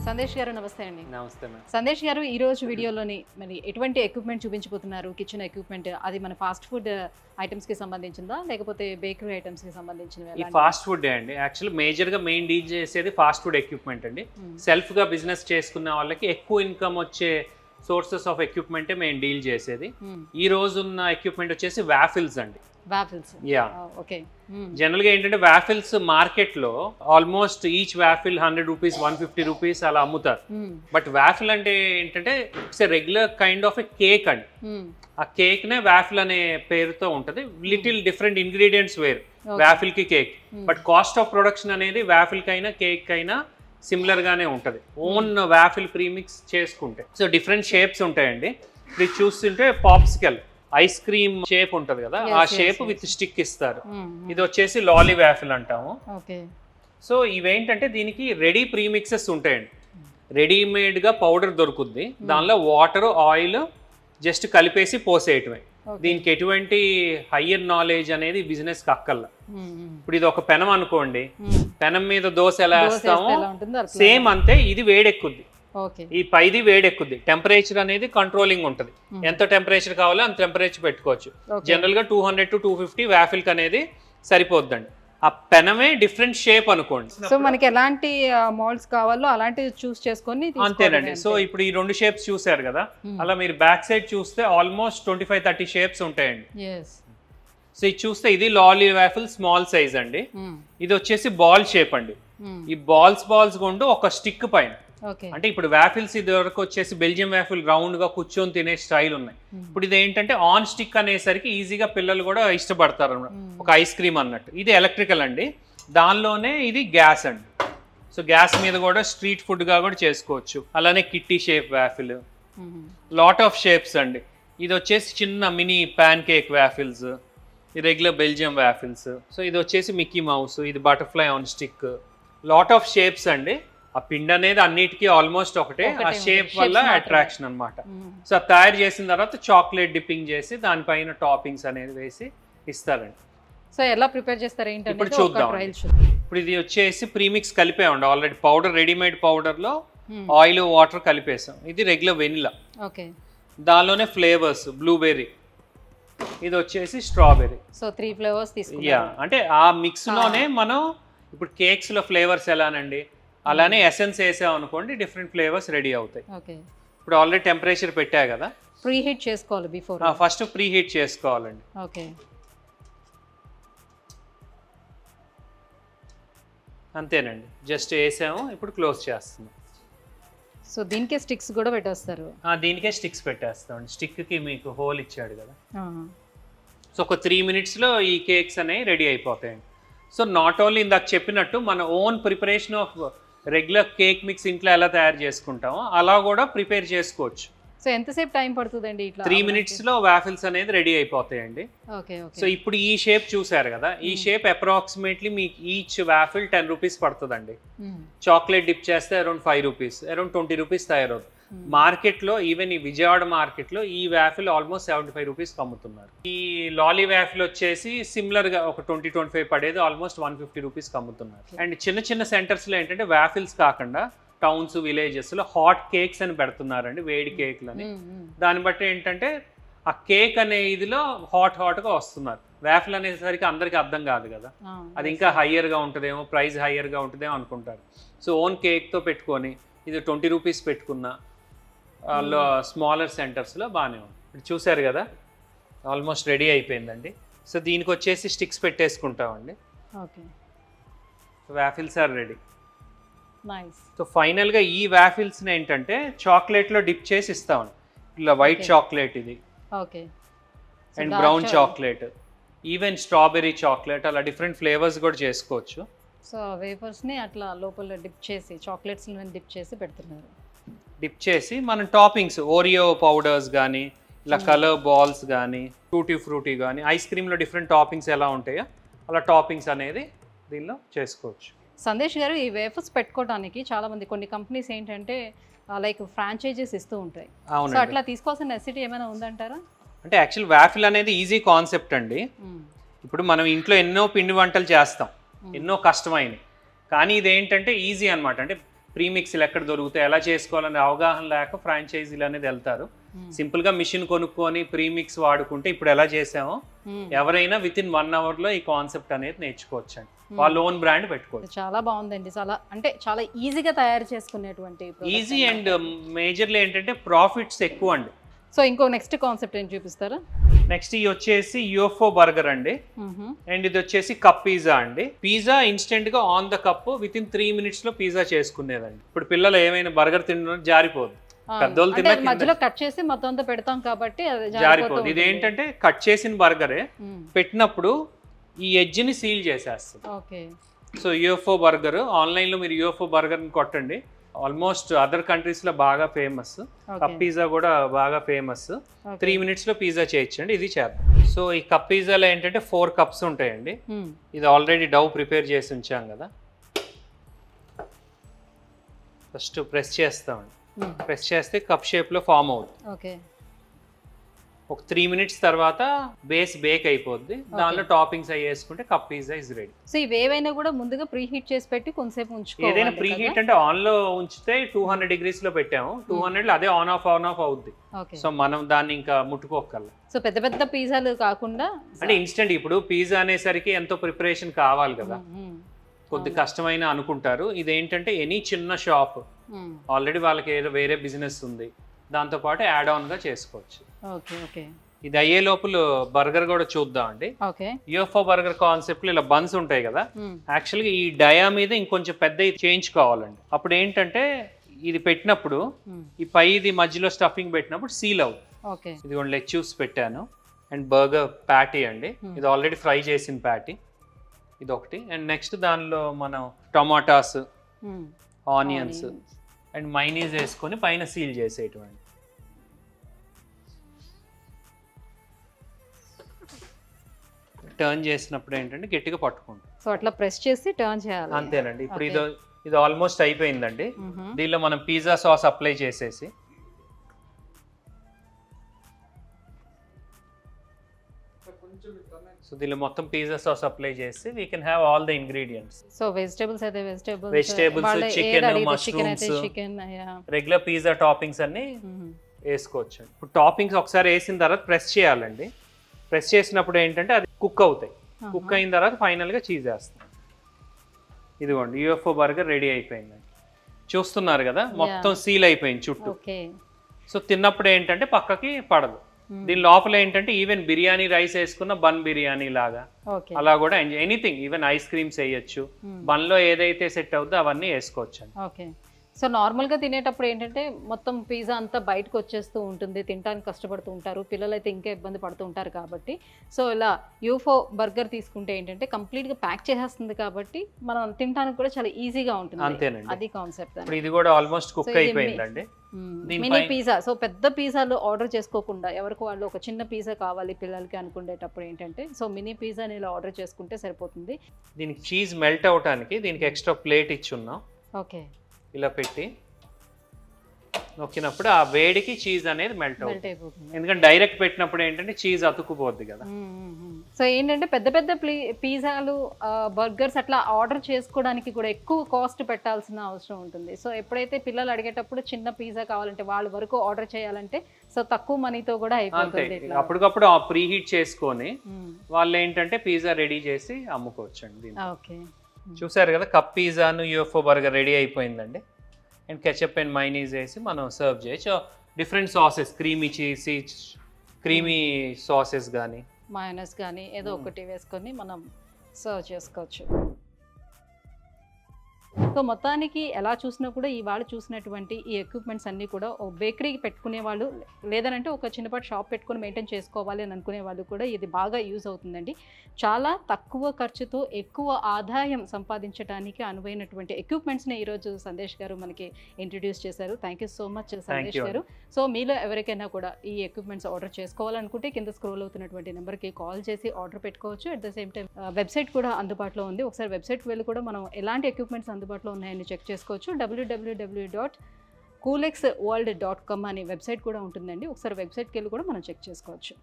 సందేశ్ గారు నమస్తే అండి. నమస్తే మేడం. సందేశ్ గారు ఈ రోజు వీడియోలోని మరి ఎటువంటి ఎక్విప్మెంట్ చూపించబోతున్నారు? కిచెన్ ఎక్విప్మెంట్ అది మన ఫాస్ట్ ఫుడ్ ఐటమ్స్ కి సంబంధించిందా లేకపోతే బేకరీ ఐటమ్స్ కి సంబంధించినవా? ఈ ఫాస్ట్ ఫుడ్ అండి. యాక్చువల్లీ మేజర్ గా మెయిన్ డీల్ చేసేది ఫాస్ట్ ఫుడ్ ఎక్విప్మెంట్ అండి. సెల్ఫ్ గా బిజినెస్ చేసుకున్న వాళ్ళకి ఎక్కువ ఇన్కమ్ వచ్చే సోర్సెస్ ఆఫ్ ఎక్విప్మెంటే మేము డీల్ చేసేది. ఈ రోజు ఉన్న ఎక్విప్మెంట్ వచ్చేసి వాఫిల్స్ అండి. వాఫిల్స్. యా. ఓకే. జనరల్ గా ఏంటంటే వాఫిల్స్ మార్కెట్ లో almost each waffle 100 rupees 150 rupees అలా అమ్ముతారు. బట్ వాఫిల్ అంటే ఏంటంటే it's regular kind of a cake అండి. ఆ కేక్ నే వాఫిల్ అనే పేరుతో ఉంటది. లిటిల్ డిఫరెంట్ ఇంగ్రీడియంట్స్ వేరు వాఫిల్ కి cake. But cost of production అనేది వాఫిల్ కైనా కేక్ కైనా సిమిలర్ గానే ఉంటది. ఓన్ వాఫిల్ ప్రీమిక్స్ చేసుకుంటే సో డిఫరెంట్ షేప్స్ ఉంటాయండి. ఇప్పుడు చూస్తుంటే పాప్సికల్ ఐస్ క్రీమ్ షేప్ ఉంటది కదా, ఆ షేప్ విత్ స్టిక్ ఇస్తారు. ఇది వచ్చేసి లాలీ వాఫిల్ అంటాము. సో ఇవేంటంటే దీనికి రెడీ ప్రీమిక్సెస్ ఉంటాయండి. రెడీమేడ్ గా పౌడర్ దొరుకుద్ది, దానిలో వాటర్ ఆయిల్ జస్ట్ కలిపేసి పోసేయటమే. దీనికి ఎటువంటి హయ్యర్ నాలెడ్జ్ అనేది బిజినెస్ కి అక్కర్ల. ఇప్పుడు ఇది ఒక పెనం అనుకోండి, పెనం మీద దోశ ఎలా వేస్తామో సేమ్ అంతే. ఇది వేడెక్కుద్ది, ఈ పైది వేడెక్కుద్ది. టెంపరేచర్ అనేది కంట్రోలింగ్ ఉంటుంది. ఎంత టెంపరేచర్ కావాలో అంత టెంపరేచర్ పెట్టుకోవచ్చు. జనరల్ గా 200 to 250 వాఫిల్ అనేది సరిపోద్దండి. ఆ పెనమే డిఫరెంట్ షేప్ అనుకోండి. సో మనకి ఎలాంటి మోల్డ్స్ కావాలో అలాంటివి చూస్ చేసుకొని అంతేనండి. సో ఇప్పుడు ఈ రెండు షేప్స్ చూసారు కదా, అలా మీరు బ్యాక్ సైడ్ చూస్తే ఆల్మోస్ట్ 25-30 షేప్స్ ఉంటాయండి. సో ఇది చూస్తే ఇది లాలీ వాఫిల్ స్మాల్ సైజ్ అండి. ఇది వచ్చేసి బాల్ షేప్ అండి. ఈ బాల్స్ గుండు ఒక స్టిక్ పైన. అంటే ఇప్పుడు వాఫిల్స్ ఇది వరకు వచ్చేసి బెల్జియం వాఫిల్ రౌండ్ గా కూర్చొని తినే స్టైల్ ఉన్నాయి. ఇప్పుడు ఇది ఏంటంటే ఆన్ స్టిక్ అనేసరికి ఈజీగా పిల్లలు కూడా ఇష్టపడతారు, ఒక ఐస్ క్రీమ్ అన్నట్టు. ఇది ఎలక్ట్రికల్ అండి, దానిలోనే ఇది గ్యాస్ అండి. సో గ్యాస్ మీద కూడా స్ట్రీట్ ఫుడ్ గా కూడా చేసుకోవచ్చు. అలానే kitty shape waffle, lot of shapes అండి. ఇది వచ్చేసి చిన్న mini pan cake waffles, regular Belgium waffles. So ఇది వచ్చేసి మిక్కీ మౌస్, ఇది butterfly on stick. Lot of shapes అండి. ఆ పిండి అనేది అన్నిటికీ ఆల్మోస్ట్ ఒకటే, ఆ షేప్ వల్ల అట్రాక్షన్ అనమాట. సో తయారు చేసిన తర్వాత చాక్లెట్ డిప్పింగ్ చేసి దానిపైన టాపింగ్స్ అనేది వేసి ఇస్తారండి. సో ఎలా ప్రిపేర్ చేస్తారు ఏంటి ఇప్పుడు చూద్దాం. ఇప్పుడు ఇది వచ్చేసి ప్రీమిక్స్ కలిపామండి ఆల్రెడీ. పౌడర్ రెడీమేడ్ పౌడర్ లో ఆయిల్ వాటర్ కలిపేసాం. ఇది రెగ్యులర్ వెనిలా, దానిలోనే ఫ్లేవర్స్ బ్లూబెర్రీ, ఇది వచ్చేసి స్ట్రాబెర్రీ. సో 3 ఫ్లేవర్స్ తీసుకున్నాం. యా, అంటే ఆ మిక్స్ లోనే మనం ఇప్పుడు కేక్స్ లో ఫ్లేవర్స్ ఎలానండి, అలానే ఎసెన్స్ వేసాం అనుకోండి డిఫరెంట్ ఫ్లేవర్స్ రెడీ అవుతాయి. ఇప్పుడు ఆల్రెడీ టెంపరేచర్ పెట్టా కదా, ప్రీ హీట్ చేసుకోవాలి బిఫోర్. ఫస్ట్ ప్రీ హీట్ చేసుకోవాలండి. ఓకే, అంతేనండి. జస్ట్ వేసాము, ఇప్పుడు క్లోజ్ చేస్తున్నాం. సో దీనికే స్టిక్స్ కూడా పెట్టేస్తారు? దీనికే స్టిక్స్ పెట్టేస్తాం. స్టిక్ కి మీకు హోల్ ఇచ్చాడు కదా. సో ఒక 3 minutes లో ఈ కేక్స్ అనేవి రెడీ అయిపోతాయండి. సో నాట్ ఓన్లీ ఇందాక చెప్పినట్టు మన own preparation of regular cake mix ఇంట్లో ఎలా తయారు చేసుకుంటామో అలా కూడా ప్రిపేర్ చేసుకోవచ్చు. సో ఎంతసేపు టైం పడుతుందండి ఇట్లా? 3 minutes లో వాఫిల్స్ అనేది రెడీ అయిపోతాయండి. సో ఇప్పుడు ఈ షేప్ చూసారు కదా, ఈ షేప్ అప్రాక్సిమేట్లీ మీకు ఈచ్ వాఫిల్ 10 రూపీస్ పడుతుందండి. చాక్లెట్ డిప్ చేస్తే అరౌండ్ 5 రూపీస్, అరౌండ్ 20 రూపీస్ తయారవుతుంది. మార్కెట్ లో ఈవెన్ ఈ విజయవాడ మార్కెట్ లో ఈ వాఫిల్ ఆల్మోస్ట్ 75 రూపీస్ అమ్ముతున్నారు. ఈ లాలీ వాఫిల్ వచ్చేసి సిమిలర్ గా ఒక 20-25 పడేది ఆల్మోస్ట్ 150 రూపీస్ అమ్ముతున్నారు. అండ్ చిన్న చిన్న సెంటర్స్ లో ఏంటంటే వాఫిల్స్ కాకుండా టౌన్స్ విలేజెస్ లో హాట్ కేక్స్ అని పెడుతున్నారండి, వేడి కేక్లని. దాన్ని బట్టి ఏంటంటే ఆ కేక్ అనే ఇదిలో హాట్ గా వస్తున్నారు. వాఫిల్ అనేసరికి అందరికి అర్థం కాదు కదా, అది ఇంకా హయ్యర్ గా ఉంటుందేమో, ప్రైస్ హయ్యర్ గా ఉంటుందేమో అనుకుంటారు. సో ఓన్ కేక్ తో పెట్టుకొని ఇది 20 రూపీస్ పెట్టుకున్నా స్మాలర్ సెంటర్స్లో బాగానే ఉంది. ఇప్పుడు చూసారు కదా ఆల్మోస్ట్ రెడీ అయిపోయిందండి. సో దీనికి వచ్చేసి స్టిక్స్ పెట్టేసుకుంటామండి. Waffles are ready. సో ఫైనల్గా ఈ వాఫిల్స్ని ఏంటంటే చాక్లెట్లో డిప్ చేసి ఇస్తామండి. ఇలా వైట్ చాక్లెట్ ఇది, and brown chocolate, even strawberry chocolate, అలా డిఫరెంట్ ఫ్లేవర్స్ కూడా చేసుకోవచ్చు. సో వేఫర్స్ని అట్లా లోపల డిప్ చేసి చాక్లెట్స్ డిప్ చేసి పెడుతున్నారు. డిప్ చేసి మనం టాపింగ్స్ ఓరియో పౌడర్స్ కానీ ఇలా కలర్ బాల్స్ కానీ టూటీ ఫ్రూటీ కానీ ఐస్ క్రీమ్లో డిఫరెంట్ టాపింగ్స్ ఎలా ఉంటాయో అలా టాపింగ్స్ అనేది దీనిలో చేసుకోవచ్చు. సందేశ్ గారు, ఈ వేఫర్స్ పెట్టుకోవడానికి చాలా మంది కొన్ని కంపెనీస్ ఏంటంటే లైక్ ఫ్రాంచైజీస్ ఇస్తూ ఉంటాయి. సో అట్లా తీసుకోవాల్సిన నెసెసిటీ ఏమైనా ఉందంటారా? అంటే యాక్చువల్ వాఫిల్ అనేది ఈజీ కాన్సెప్ట్ అండి. ఇప్పుడు మనం ఇంట్లో ఎన్నో పిండి వంటలు చేస్తాం, ఎన్నో కష్టమైనవి, కానీ ఇది ఏంటంటే ఈజీ అనమాట. అంటే ప్రీమిక్స్లు ఎక్కడ దొరుకుతాయి, ఎలా చేసుకోవాలనే అవగాహన లేక ఫ్రాంచైజీలు అనేది వెళ్తారు. సింపుల్గా మిషన్ కొనుక్కొని ప్రీమిక్స్ వాడుకుంటే ఇప్పుడు ఎలా చేసామో ఎవరైనా విత్ ఇన్ 1 అవర్లో ఈ కాన్సెప్ట్ అనేది నేర్చుకోవచ్చు అండి. వాళ్ళ ఓన్ బ్రాండ్ పెట్టుకోవచ్చు. చాలా బాగుందండి. చాలా ఈజీగా తయారు చేసుకునేటువంటి ఈజీ అండ్ మేజర్లీ ఏంటంటే ప్రాఫిట్స్ ఎక్కువ అండి. సో ఇంకో నెక్స్ట్ కాన్సెప్ట్ ఏం చూపిస్తారా? నెక్స్ట్ ఇది వచ్చేసి యూఎఫ్ఓ బర్గర్ అండి. అండ్ ఇది వచ్చేసి కప్ పిజ్జా అండి. పిజ్జా ఇన్స్టెంట్ గా on the cup with in 3 minutes లో పిజ్జా చేసుకునేదండి. ఇప్పుడు పిల్లలు ఏమైనా బర్గర్ తినడం జారిపోదు, పెద్దోళ్ళు తిన్న మధ్యలో కట్ చేసి మొత్తం అంతా పెడతాం కాబట్టి జారిపోదు. ఇది ఏంటంటే కట్ చేసిన బర్గరే పెట్టినప్పుడు ఈ ఎడ్జ్ ని సీల్ చేసేస్తుంది. సో యూఎఫ్ఓ బర్గర్ ఆన్లైన్ లో మీరు యూఎఫ్ఓ బర్గర్ కొట్టండి, ఆల్మోస్ట్ అదర్ కంట్రీస్ లో బాగా ఫేమస్. కప్ పిజ్జా కూడా బాగా ఫేమస్. 3 minutes లో పిజ్జా చేయొచ్చండి. ఇది చేద్దాం. సో ఈ కప్ పిజ్జాలో ఏంటంటే 4 cups ఉంటాయండి. ఇది ఆల్రెడీ డౌ ప్రిపేర్ చేసి ఉంచాం కదా. ఫస్ట్ ప్రెస్ చేస్తామండి. ప్రెస్ చేస్తే కప్ షేప్ లో ఫామ్ అవుతుంది. ఒక 3 minutes తర్వాత బేస్ బేక్ అయిపోద్ది. దానిలో టాపింగ్స్ అవి వేసుకుంటే cup pizza is ready. So ఇవేవైనా కూడా ముందుగా ప్రీ హీట్ చేసి పెట్టి కొంతసేపు ఉంచుకోవాలి. ఏదైనా ప్రీ హీట్ అంటే ఆన్ లో ఉంచితే 200 degrees లో పెట్టాము, 200 లో అదే ఆన్ ఆఫ్ అవుద్ది. సో మనం దాన్ని ఇంకా ముట్టుకోకల్లా. సో పెద్ద పెద్ద పిజ్జాలు కాకుండా అంటే ఇన్స్టెంట్, ఇప్పుడు పిజ్జా అనేసరికి ఎంతో ప్రిపరేషన్ కావాలి కదా, కొద్ది కష్టమైన అనుకుంటారు. ఇదేంటంటే ఎనీ చిన్న షాప్ ఆల్రెడీ వాళ్ళకి ఏదో వేరే బిజినెస్ ఉంది, దాంతో పాటు యాడ్ ఆన్ గా చేసుకోవచ్చు. ఇది అయ్యే లోపల బర్గర్ కూడా చూద్దాం అండి. యూఎఫ్ఓ బర్గర్ కాన్సెప్ట్ లో ఇలా బన్స్ ఉంటాయి కదా, యాక్చువల్గా ఈ డయా మీద ఇంకొంచెం పెద్ద చేయించుకోవాలండి. అప్పుడు ఏంటంటే ఇది పెట్టినప్పుడు ఈ పైది మధ్యలో స్టఫింగ్ పెట్టినప్పుడు సీల్ అవుతుంది. ఇది కొన్ని లెచ్యూస్ పెట్టాను అండ్ బర్గర్ ప్యాటీ అండి. ఇది ఆల్రెడీ ఫ్రై చేసిన ప్యాటీ, ఇది ఒకటి. అండ్ నెక్స్ట్ దానిలో మనం టమాటాస్, ఆనియన్స్ అండ్ మైనీస్ వేసుకొని పైన సీల్ చేసేటువంటి. టర్న్ చేసినప్పుడు ఏంటంటే గట్టిగా పట్టుకుంటాం. సో అట్లా ప్రెస్ చేసి టర్న్ చేయాలి. అంతేనండి. ఇప్పుడు ఇది ఆల్మోస్ట్ అయిపోయిందండి. దీనిలో మనం పిజ్జా సాస్ అప్లై చేసేసి సో దీనిలో మొత్తం పిజ్జా సాస్ అప్లై చేసి we can have all the ingredients. So vegetables అయితే vegetables, chicken, mushrooms, regular pizza toppings అన్ని వేసుకోవచ్చు. ఇప్పుడు టాపింగ్స్ ఒకసారి వేసిన తర్వాత ప్రెస్ చేయాలండి. ప్రెస్ చేసినప్పుడు ఏంటంటే అది కుక్ అవుతాయి. కుక్ అయిన తర్వాత ఫైనల్గా చీజ్ వేస్తాం. ఇదిగోండి యూఎఫ్ఓ బర్గర్ రెడీ అయిపోయిందండి. చూస్తున్నారు కదా, మొత్తం సీల్ అయిపోయింది చుట్టూ. సో తిన్నప్పుడు ఏంటంటే పక్కకి పడదు. దీని లోపల ఏంటంటే ఈవెన్ బిర్యానీ రైస్ వేసుకున్న బన్ బిర్యానీ లాగా అలా కూడా ఎనీథింగ్, ఈవెన్ ఐస్ క్రీమ్స్ వేయచ్చు. బన్ లో ఏదైతే సెట్ అవుతుందో అవన్నీ వేసుకోవచ్చు. సో నార్మల్గా తినేటప్పుడు ఏంటంటే మొత్తం పిజ్జా అంతా బయటకు వచ్చేస్తూ ఉంటుంది, తినడానికి కష్టపడుతూ ఉంటారు, పిల్లలు అయితే ఇంకా ఇబ్బంది పడుతూ ఉంటారు కాబట్టి. సో ఇలా యూఎఫ్ఓ బర్గర్ తీసుకుంటే ఏంటంటే కంప్లీట్గా ప్యాక్ చేసేస్తుంది కాబట్టి మనం తినడానికి కూడా చాలా ఈజీగా ఉంటుంది. అంతేనండి, అది కాన్సెప్ట్. ఇది కూడా ఆల్మోస్ట్ కుక్ అయిపోయిందండి. Mini pizza. సో పెద్ద పిజ్జాలు ఆర్డర్ చేసుకోకుండా ఎవరికి వాళ్ళు ఒక చిన్న పిజ్జా కావాలి పిల్లలకి అనుకునేటప్పుడు ఏంటంటే సో మినీ పిజ్జాని ఇలా ఆర్డర్ చేసుకుంటే సరిపోతుంది. దీనికి చీజ్ మెల్ట్ అవడానికి దీనికి ఎక్స్ట్రా ప్లేట్ ఇచ్చున్నాం. ఇలా పెట్టి నొక్కినప్పుడు ఆ వేడికి చీజ్ అనేది మెల్ట్ అవుతుంది. ఎందుకంటే డైరెక్ట్ పెట్టినప్పుడు ఏంటంటే చీజ్ అతుక్కుపోద్ది కదా. సో ఏంటంటే పెద్ద పెద్ద పిజ్జాలు, బర్గర్స్ అట్లా ఆర్డర్ చేసుకోవడానికి కూడా ఎక్కువ కాస్ట్ పెట్టాల్సిన అవసరం ఉంటుంది. సో ఎప్పుడైతే పిల్లలు అడిగేటప్పుడు చిన్న పిజ్జా కావాలంటే వాళ్ళ వరకు ఆర్డర్ చేయాలంటే సో తక్కువ మనీతో కూడా అయిపోతుంది. అప్పటికప్పుడు ప్రీ హీట్ చేసుకొని వాళ్ళు ఏంటంటే పిజ్జా రెడీ చేసి అమ్ముకోవచ్చండి. చూసారు కదా, కప్ పిజ్జాను యూఎఫ్ఓ బర్గర్ రెడీ అయిపోయిందండి. అండ్ కెచప్ అండ్ మైనీస్ వేసి మనం సర్వ్ చేయొచ్చు. Different sauces, creamy cheese, creamy sauces కానీ మయోనైస్ కానీ ఏదో ఒకటి వేసుకొని మనం సర్వ్ చేసుకోవచ్చు. సో మొత్తానికి ఎలా చూసినా కూడా ఇవాళ చూసినటువంటి ఈ ఎక్విప్మెంట్స్ అన్నీ కూడా బేకరీకి పెట్టుకునే వాళ్ళు, లేదనంటే ఒక చిన్నపాటి షాప్ పెట్టుకుని మెయింటైన్ చేసుకోవాలి అని అనుకునే వాళ్ళు కూడా ఇది బాగా యూజ్ అవుతుందండి. చాలా తక్కువ ఖర్చుతో ఎక్కువ ఆదాయం సంపాదించడానికి అనువైనటువంటి ఎక్విప్మెంట్స్ని ఈరోజు సందేశ్ గారు మనకి ఇంట్రడ్యూస్ చేశారు. Thank you so much Sandesh గారు. సో మీలో ఎవరికైనా కూడా ఈ ఎక్విప్మెంట్స్ ఆర్డర్ చేసుకోవాలనుకుంటే కింద స్క్రోల్ అవుతున్నటువంటి నెంబర్కి కాల్ చేసి ఆర్డర్ పెట్టుకోవచ్చు. At the same time website కూడా అందుబాటులో ఉంది. ఒకసారి వెబ్సైట్కి వెళ్ళి కూడా మనం ఎలాంటి ఎక్విప్మెంట్స్ అందుబాటులో ఉన్నాయని చెక్ చేసుకోవచ్చు. www.coolexworld.com అనే వెబ్సైట్ కూడా ఉంటుందండి. ఒకసారి వెబ్సైట్కి వెళ్ళి కూడా మనం చెక్ చేసుకోవచ్చు.